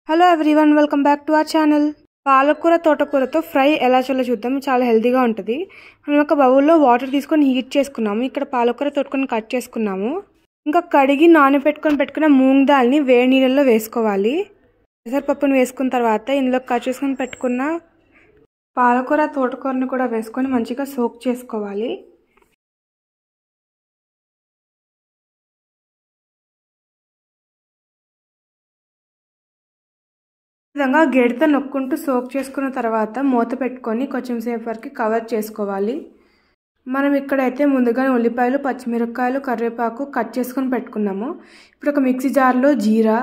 Hello everyone, welcome back to our channel. పాలకూర తోటకూరతో fry ఎలా చేయాలో చూద్దాం. చాలా హెల్తీగా ఉంటుంది. మనం ఒక బౌల్లో వాటర్ తీసుకొని హీట్ చేసుకున్నాము. ఇక్కడ పాలకూర తోటకూరని కట్ చేసుకున్నాము. ఇంకా కడిగి పెట్టుకున్న మూంగ్ దాల్ని వేడి నీళ్ళల్లో వేసుకోవాలి. పెసరపప్పుని వేసుకున్న తర్వాత ఇందులో కట్ చేసుకొని పెట్టుకున్న పాలకూర తోటకూరని కూడా వేసుకొని మంచిగా సోక్ చేసుకోవాలి. విధంగా గెడతో నొక్కుంటూ సోక్ చేసుకున్న తర్వాత మూత పెట్టుకొని కొంచెం సేపు వరకు కవర్ చేసుకోవాలి. మనం ఇక్కడైతే ముందుగానే ఉల్లిపాయలు, పచ్చిమిరపకాయలు, కరివేపాకు కట్ చేసుకొని పెట్టుకున్నాము. ఇప్పుడు ఒక మిక్సీ జార్లో జీరా,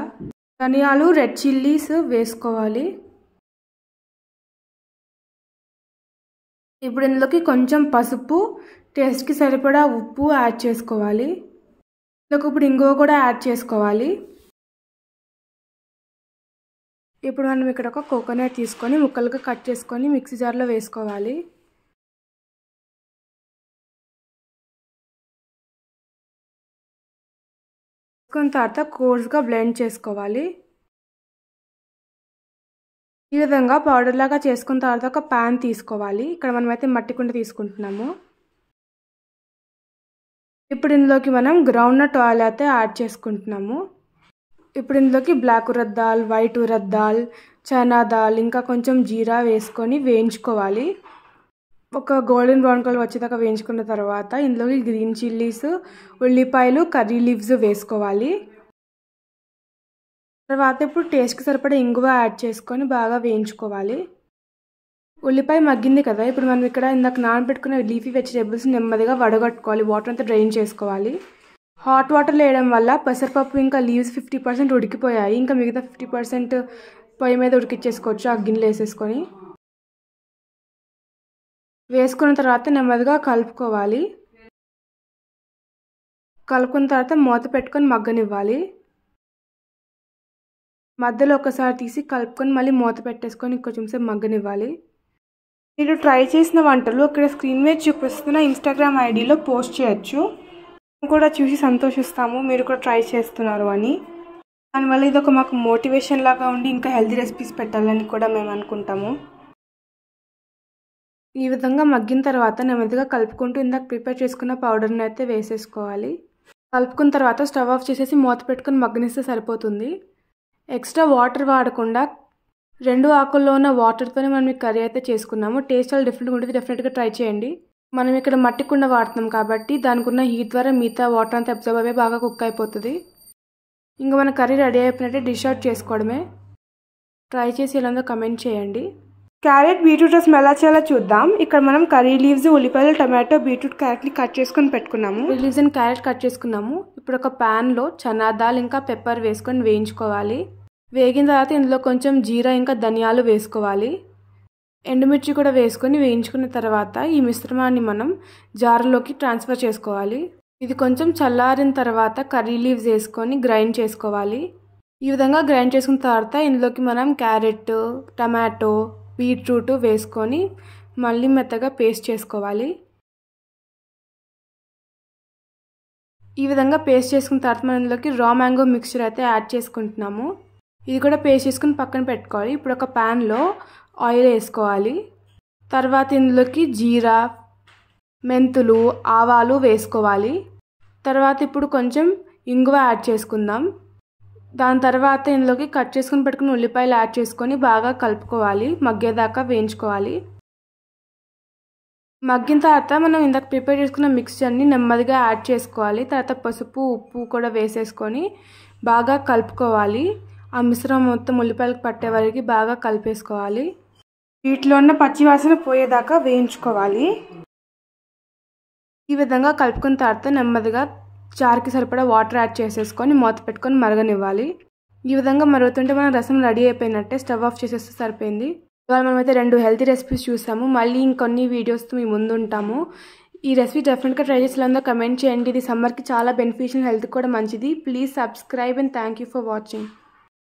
ధనియాలు, రెడ్ చిల్లీస్ వేసుకోవాలి. ఇప్పుడు ఇందులోకి కొంచెం పసుపు, టేస్ట్కి సరిపడా ఉప్పు యాడ్ చేసుకోవాలి. ఇందులోకి ఇప్పుడు ఇంగువ కూడా యాడ్ చేసుకోవాలి. ఇప్పుడు మనం ఇక్కడ ఒక కోకోనట్ తీసుకొని ముక్కలుగా కట్ చేసుకొని మిక్సీ జార్లో వేసుకోవాలి. వేసుకున్న తర్వాత కోర్స్గా బ్లెండ్ చేసుకోవాలి. ఈ విధంగా పౌడర్ లాగా చేసుకున్న తర్వాత ఒక ప్యాన్ తీసుకోవాలి. ఇక్కడ మనమైతే మట్టి కుండ తీసుకుంటున్నాము. ఇప్పుడు ఇందులోకి మనం గ్రౌండ్ నట్ ఆయిల్ అయితే యాడ్ చేసుకుంటున్నాము. ఇప్పుడు ఇందులోకి బ్లాక్ ఉరద్ దాల్, వైట్ ఉరద్ దాల్, చనా దాల్, ఇంకా కొంచెం జీరా వేసుకొని వేయించుకోవాలి. ఒక గోల్డెన్ బ్రౌన్ కలర్ వచ్చేదాకా వేయించుకున్న తర్వాత ఇందులోకి గ్రీన్ చిల్లీస్, ఉల్లిపాయలు, కర్రీ లీవ్స్ వేసుకోవాలి. తర్వాత ఇప్పుడు టేస్ట్కి సరిపడా ఇంగువ యాడ్ చేసుకొని బాగా వేయించుకోవాలి. ఉల్లిపాయ మగ్గింది కదా, ఇప్పుడు మనం ఇక్కడ ఇందాక నానబెట్టుకున్న లీఫీ వెజిటేబుల్స్ నెమ్మదిగా వడగట్టుకోవాలి. వాటర్ అంతా డ్రైన్ చేసుకోవాలి. హాట్ వాటర్లో వేయడం వల్ల పెసరపప్పు ఇంకా లీవ్స్ 50% ఉడికిపోయాయి. ఇంకా మిగతా 50% పొయ్యి మీద ఉడికిచ్చేసుకోవచ్చు ఆ గిన్నెలు వేసేసుకొని. వేసుకున్న తర్వాత నెమ్మదిగా కలుపుకోవాలి. కలుపుకున్న తర్వాత మూత పెట్టుకొని మగ్గనివ్వాలి. మధ్యలో ఒకసారి తీసి కలుపుకొని మళ్ళీ మూత పెట్టేసుకొని కొంచెం సేపు మగ్గనివ్వాలి. మీరు ట్రై చేసిన వంటలు ఇక్కడ స్క్రీన్ మీద చూపిస్తున్న ఇన్స్టాగ్రామ్ ఐడిలో పోస్ట్ చేయొచ్చు. కూడా చూసి సంతోషిస్తాము మీరు కూడా ట్రై చేస్తున్నారు అని. దానివల్ల ఇది ఒక మాకు మోటివేషన్ లాగా ఉండి ఇంకా హెల్తీ రెసిపీస్ పెట్టాలని కూడా మేము అనుకుంటాము. ఈ విధంగా మగ్గిన తర్వాత నెమ్మదిగా కలుపుకుంటూ ఇందాక ప్రిపేర్ చేసుకున్న పౌడర్ని అయితే వేసేసుకోవాలి. కలుపుకున్న తర్వాత స్టవ్ ఆఫ్ చేసేసి మూత పెట్టుకుని మగ్గనిస్తే సరిపోతుంది. ఎక్స్ట్రా వాటర్ వాడకుండా 2 ఆకుల్లో ఉన్న వాటర్తోనే మనం ఈ కర్రీ అయితే చేసుకున్నాము. టేస్ట్ చాలా డిఫరెంట్గా ఉంటుంది. డెఫినెట్గా ట్రై చేయండి. మనం ఇక్కడ మట్టి కుండ వాడుతున్నాం కాబట్టి దానికి ఉన్న హీట్ ద్వారా మిగతా వాటర్ అంతా అబ్జర్వ్ అయ్యి బాగా కుక్ అయిపోతుంది. ఇంకా మన కర్రీ రెడీ అయిపోయినట్టే డిష్ అవుట్ చేసుకోవడమే. ట్రై చేసి ఎలాందో కమెంట్ చేయండి. క్యారెట్ బీట్రూట్ రసం ఎలా చేయాలో చూద్దాం. ఇక్కడ మనం కర్రీ లీవ్స్, ఉల్లిపాయలు, టమాటో, బీట్రూట్, క్యారెట్ని కట్ చేసుకొని పెట్టుకున్నాము. Curry leaves and carrot cut చేసుకున్నాము. ఇప్పుడు ఒక ప్యాన్లో చనా దాల్ ఇంకా పెప్పర్ వేసుకొని వేయించుకోవాలి. వేగిన తర్వాత ఇందులో కొంచెం జీరా ఇంకా ధనియాలు వేసుకోవాలి. ఎండుమిర్చి కూడా వేసుకొని వేయించుకున్న తర్వాత ఈ మిశ్రమాన్ని మనం జార్లోకి ట్రాన్స్ఫర్ చేసుకోవాలి. ఇది కొంచెం చల్లారిన తర్వాత కర్రీ లీవ్స్ వేసుకొని గ్రైండ్ చేసుకోవాలి. ఈ విధంగా గ్రైండ్ చేసుకున్న తర్వాత ఇందులోకి మనం క్యారెట్, టమాటో, బీట్రూట్ వేసుకొని మళ్ళీ మెత్తగా పేస్ట్ చేసుకోవాలి. ఈ విధంగా పేస్ట్ చేసుకున్న తర్వాత మనం ఇందులోకి రా మ్యాంగో మిక్స్చర్ అయితే యాడ్ చేసుకుంటున్నాము. ఇది కూడా పేస్ట్ చేసుకుని పక్కన పెట్టుకోవాలి. ఇప్పుడు ఒక ప్యాన్లో ఆయిల్ వేసుకోవాలి. తర్వాత ఇందులోకి జీరా, మెంతులు, ఆవాలు వేసుకోవాలి. తర్వాత ఇప్పుడు కొంచెం ఇంగువ యాడ్ చేసుకుందాం. దాని తర్వాత ఇందులోకి కట్ చేసుకుని పెట్టుకుని ఉల్లిపాయలు యాడ్ చేసుకొని బాగా కలుపుకోవాలి. మగ్గేదాకా వేయించుకోవాలి. మగ్గిన తర్వాత మనం ఇందాక ప్రిపేర్ చేసుకున్న మిక్స్చర్ని నెమ్మదిగా యాడ్ చేసుకోవాలి. తర్వాత పసుపు, ఉప్పు కూడా వేసేసుకొని బాగా కలుపుకోవాలి. ఆ మిశ్రమం మొత్తం ఉల్లిపాయలకు పట్టే వరకు బాగా కలిపేసుకోవాలి. వీటిలో ఉన్న పచ్చివాసన పోయేదాకా వేయించుకోవాలి. ఈ విధంగా కలుపుకున్న తర్వాత నెమ్మదిగా జార్కి సరిపడా వాటర్ యాడ్ చేసేసుకొని మూత పెట్టుకొని మరగనివ్వాలి. ఈ విధంగా మరుగుతుంటే మనం రసం రెడీ అయిపోయినట్టే. స్టవ్ ఆఫ్ చేసేస్తే సరిపోయింది. ఇవాళ మనమైతే 2 హెల్తీ రెసిపీస్ చూసాము. మళ్ళీ ఇంకొన్ని వీడియోస్తో మీ ముందు ఉంటాము. ఈ రెసిపీ డెఫినెట్గా ట్రై చేసేలాందో కమెంట్ చేయండి. ఇది సమ్మర్కి చాలా బెనిఫిషియల్, హెల్త్ కూడా మంచిది. Please subscribe and thank you for watching.